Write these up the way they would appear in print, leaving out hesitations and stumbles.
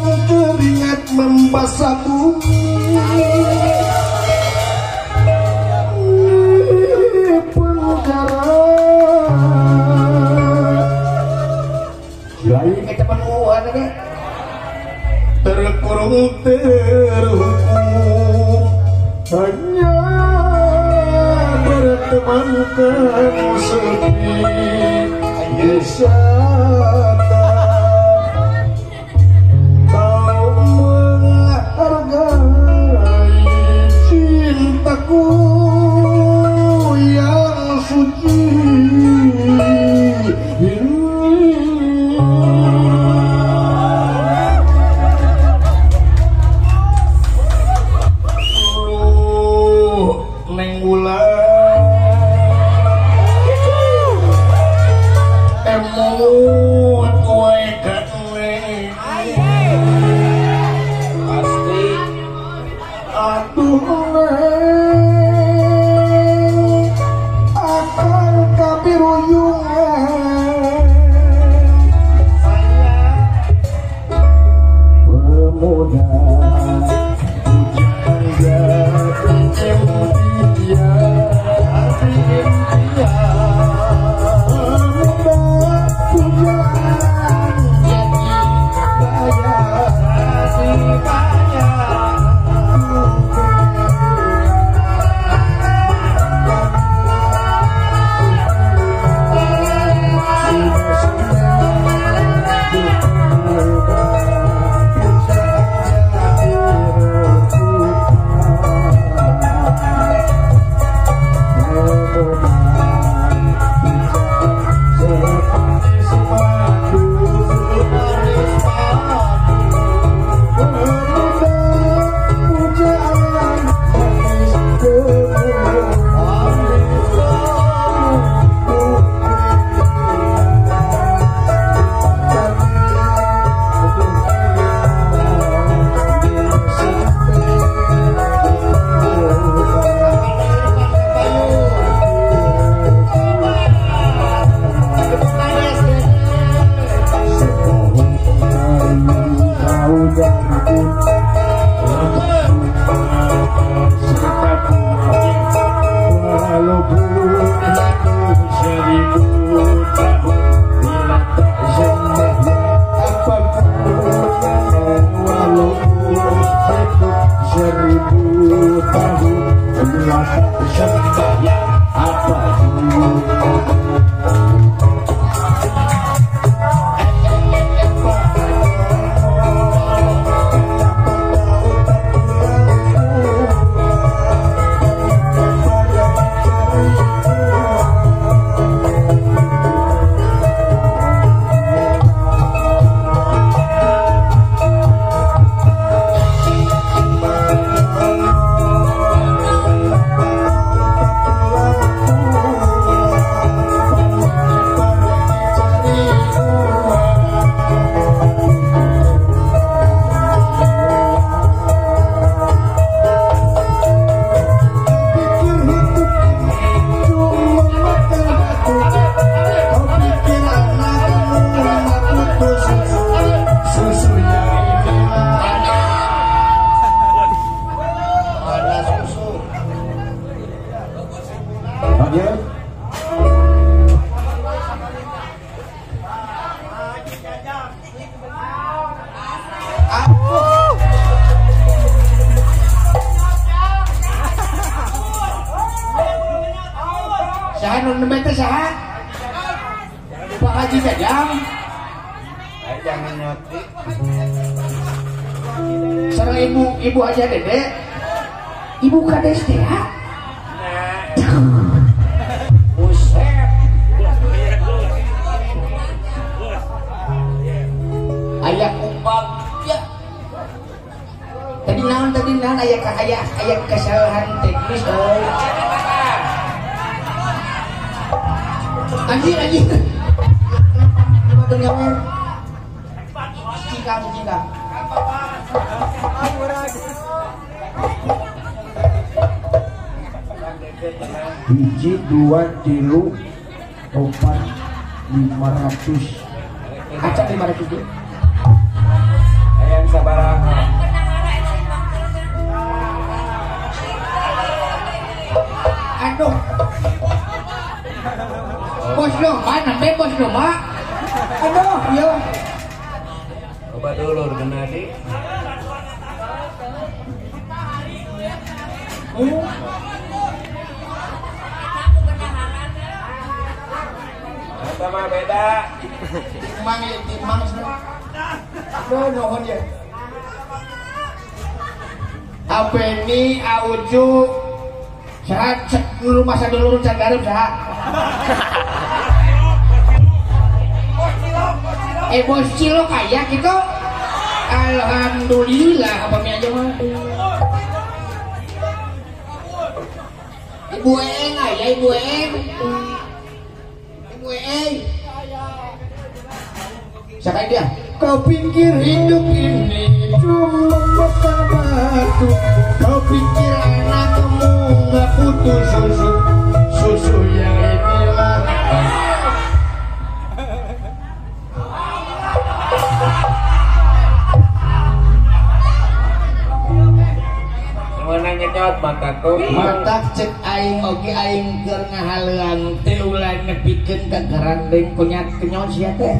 yang keringat membasah bumi. Lain kita penuhan ini terkurung terhukum hanya bertemankan sepi wisata. Kau menghargai cintaku yang suci ini. Pak Haji Jajang jangan nyotik sareng ibu aja Dede ibu kades teh buset aya kumbang ya tadi naon aya kesalahan teknis anjing nyawer cingkang hiji 2 3 4 500 acak 500 deh sabaraha. Aduh. Bos domba, nambe bos domba. Aduh, yo. Coba dulu kena di. Sama beda. Timbang aduh, nuhun ya. Apa ini auju sehat rumah sadulur candarup sehat. Bos cilok kayak gitu. Alhamdulillah apa mi aja mah. Ibu Eng aya Ibu Eng. Ibu Eng. Siapa dia? Kau pikir hidup ini cuma makan batu. Kau pikir anak kamu nggak butuh susu. Susu yang inilah. Mana nyedot mataku? Matak cek aing oge aing keur ngahaleang teh ulah nepikeun ka garandeng kunyat kenyot sia teh.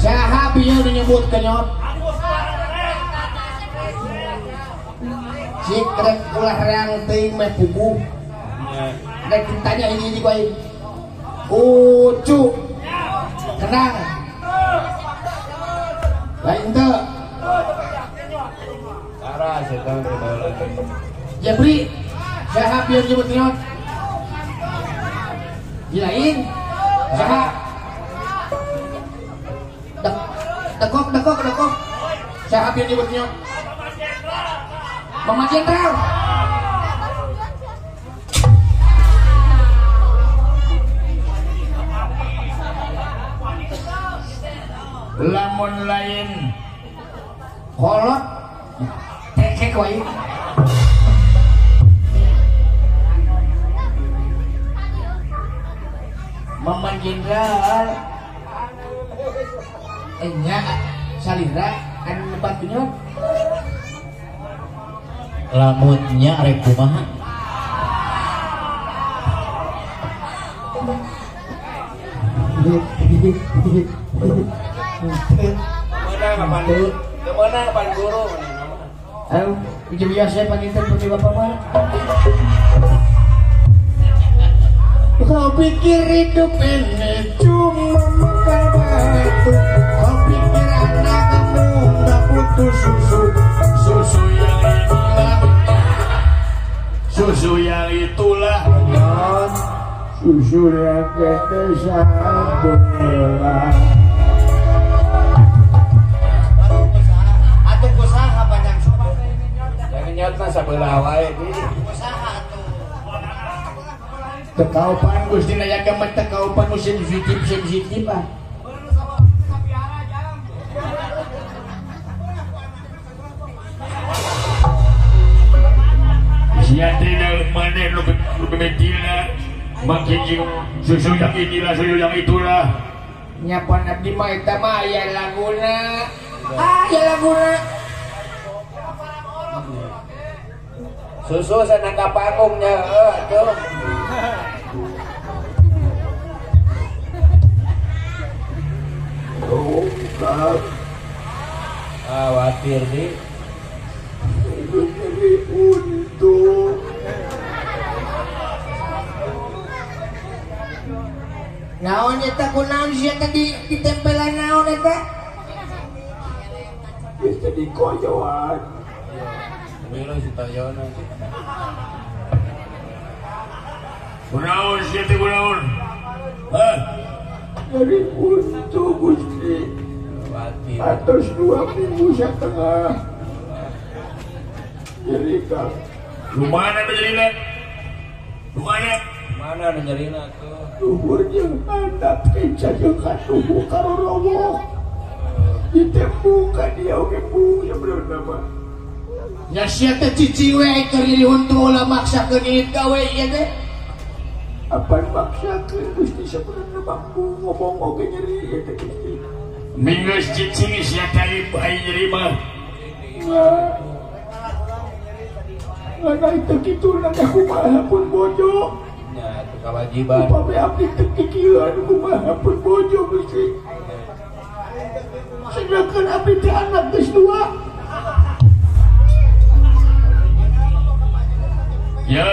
Saha bieu nyebut kenyot? Si krek ulah reang teuing meh puguh. Rek ditanya hiji-hiji ku aing. Ucu. Kenang. Lain teu. Parah setan kedalan. Jabri, saha bieu nyebut kenyot? Gilain. Saha? Dekok. Saha bieu nyebut kenyot? Mama Jenderal. Lamun lain kolot tekek wae. Mama Jenderal enya salira anu lebat kenyot. Lamunnya arek kumaha? Kemana kapan guru? Ayo, biasa panginten putih bapak mah. Kau pikir hidup ini cuma makan batu. Kau pikir anak kamu nggak butuh susu. Susu yang inilah. Susu yang itulah. Susu yang kita sabunlah. Atuh usaha panjang sobat. Yang nyot mah sabelah wae di. Usaha atuh. Tekaupan Gusti Naya gemet tekaupan nu sensitif ah. Sia tidak mana lu kemetina makin susu yang inilah susu yang itulah. Nyapan abdi mah eta mah aya laguna. Aya laguna. Susu sanangka panggungnya tuh. Oh, kak. Khawatir di. Untuk naon eta kunaon sia tadi ditempelan naon eta? Bisa dikoyoan. Milo si Tayona. Kunaon sia teh kunaon? Hah? Dari untuk Gusti. Khawatir. Atas 2 minggu setengah. Jadi kak, lumana berjadilah, lumana. Mana nu nyerina tuh? Luhurnya anak keca jeung katubuh karo roboh. Ditembukan dia oge bu yang bener nama. Ya sia teh cici we keur lilihun teu ulah maksakeun ieu gawe ieu teh. Apa maksakeun Gusti sabenerna mampu ngomong oge nyeri ieu teh Gusti. Minggus cicing sia tadi bayi nyeri mah. Karena itu gitu nanti kumaha pun bojo. Ya itu kewajiban. Upami abdi teu kikieuan kumaha pun bojo Gusti. Sedangkan abdi teh anak geus 2. Ya.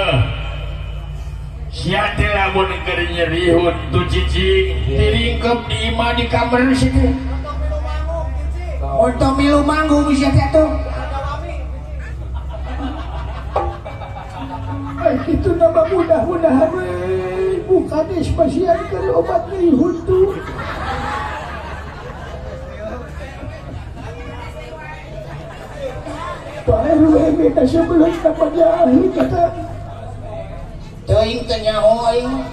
Sia teh lamun keur nyerihun tu cicing, diringkep di imah di kamar situ. Untuk milu manggung bisa jatuh. Itu nama mudah-mudahan bukan spesial dari obat nyerihun tuh. Pak RW kita sebelum namanya ahli kata teing tenyaho aing.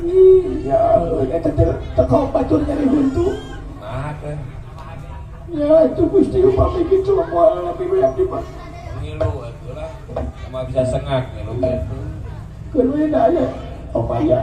Iya, eta teu batur nyerihun tuh. Nah kan. Ya itu Gusti upami kitu moal lebih banyak di mah. Ngilu atuh lah. Sama bisa sengak ngilu gitu. Keluar dah ya. Oh ya.